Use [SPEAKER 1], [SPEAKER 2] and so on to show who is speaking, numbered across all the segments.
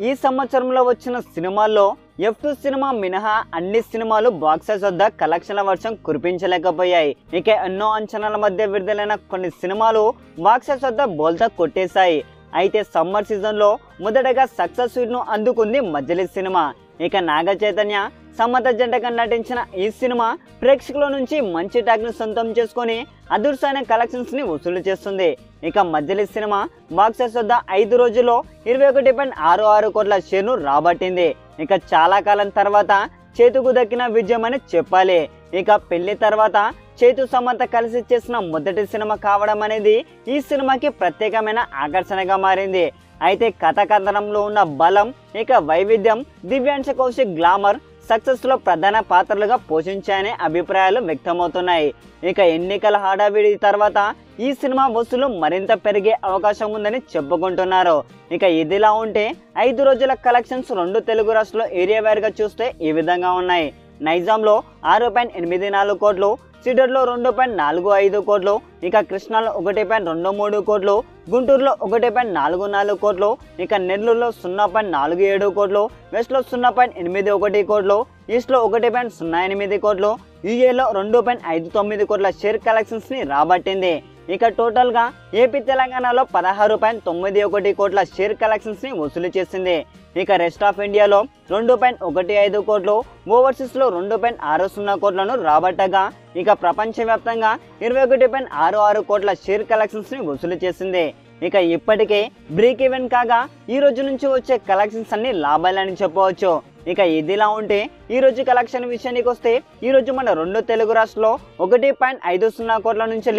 [SPEAKER 1] ఈ సంవత్సరంలో వచ్చిన సినిమాల్లో F2 సినిమా మినహా అన్ని సినిమాలు బాక్సెస్ వద్ద కలెక్షన్ల వర్షం కురిపించలేకపోయాయి. ఇక ఎన్నో అంచనాల మధ్య విడుదలైన కొన్ని సినిమాలు బాక్సెస్ వద్ద బోల్తా కొట్టేశాయి. అయితే సమ్మర్ సీజన్లో మొదటగా సక్సెస్ ను అందుకుంది మజిలీ సినిమా. ఇక నాగ చైతన్య సమత జంటగా నటించిన ఈ సినిమా ప్రేక్షకుల నుంచి మంచి టాక్ ను సొంతం చేసుకొని అదుర్సైన కలెక్షన్స్ ని వసూలు చేస్తుంది. ఇక మజిలీ సినిమా బాక్సెస్ వద్ద 5 రోజుల్లో 21.66 కోట్ల షేర్ను రాబట్టింది. ఇక చాలా కాలం తర్వాత చేతుకు దక్కిన విజయం అని చెప్పాలి. ఇక పెళ్లి తర్వాత చేతు సమంత కలిసి చేసిన మొదటి సినిమా కావడం అనేది ఈ సినిమాకి ప్రత్యేకమైన ఆకర్షణగా మారింది. అయితే కథనంలో ఉన్న బలం, ఇక వైవిధ్యం, దివ్యాంశ కౌశిక్ గ్లామర్ సక్సెస్ లో ప్రధాన పాత్రలుగా పోషించాయనే అభిప్రాయాలు వ్యక్తమవుతున్నాయి. ఇక ఎన్నికల హడావిడి తర్వాత ఈ సినిమా వసూలు మరింత పెరిగే అవకాశం ఉందని చెప్పుకుంటున్నారు. ఇక ఇదిలా ఉంటే 5 రోజుల కలెక్షన్స్ 2 తెలుగు రాష్ట్రాల్లో ఏరియా వైర్గా చూస్తే ఈ విధంగా ఉన్నాయి. నైజాంలో 6.84 కోట్లు, సిడర్లో 2.45 కోట్లు, ఇక కృష్ణాలో 1.23 కోట్లు, గుంటూరులో 1.44 కోట్లు, ఇక నెల్లూరులో 0.47 కోట్లు, వెస్ట్లో 0.81 కోట్లు, ఈస్ట్లో 1.08 కోట్లు, యూఏలో 2.59 కోట్ల షేర్ కలెక్షన్స్ ని రాబట్టింది. ఇక టోటల్ గా ఏపీ తెలంగాణలో 16.91 కోట్ల షేర్ కలెక్షన్స్ ని వసూలు చేసింది. ఇక రెస్ట్ ఆఫ్ ఇండియాలో 2.15 కోట్లు, ఓవర్సీస్ లో 2.60 కోట్లను రాబట్టగా ఇక ప్రపంచవ్యాప్తంగా 21.66 కోట్ల షేర్ కలెక్షన్స్ ని వసూలు చేసింది. ఇక ఇప్పటికే బ్రేక్ ఈవెన్ కాగా ఈ రోజు నుంచి వచ్చే కలెక్షన్స్ అన్ని లాభాలని చెప్పవచ్చు. ఇక ఇదిలా ఉంటే ఈ రోజు కలెక్షన్ విషయానికి వస్తే ఈ రోజు మన 2 తెలుగు రాష్ట్రాల్లో 1.50 కోట్ల నుంచి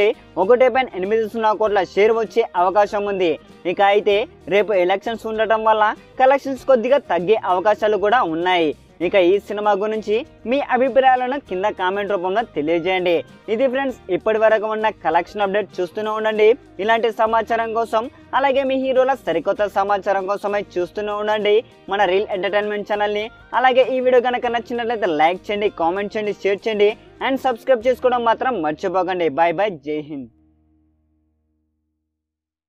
[SPEAKER 1] 1.80 కోట్ల షేర్ వచ్చే అవకాశం ఉంది. ఇక అయితే రేపు ఎలక్షన్స్ ఉండటం వల్ల కలెక్షన్స్ కొద్దిగా తగ్గే అవకాశాలు కూడా ఉన్నాయి. ఇక ఈ సినిమా గురించి మీ అభిప్రాయాలను కింద కామెంట్ రూపంలో తెలియజేయండి. ఇది ఫ్రెండ్స్ ఇప్పటి వరకు ఉన్న కలెక్షన్ అప్డేట్ చూస్తూనే ఉండండి. ఇలాంటి సమాచారం కోసం అలాగే మీ హీరోల సరికొత్త సమాచారం కోసమై చూస్తూనే ఉండండి మన రీల్ ఎంటర్టైన్మెంట్ ఛానల్ని. అలాగే ఈ వీడియో కనుక నచ్చినట్లయితే లైక్ చేయండి, కామెంట్ చేయండి, షేర్ చేయండి అండ్ సబ్స్క్రైబ్ చేసుకోవడం మాత్రం మర్చిపోకండి. బాయ్ బాయ్, జై హింద్.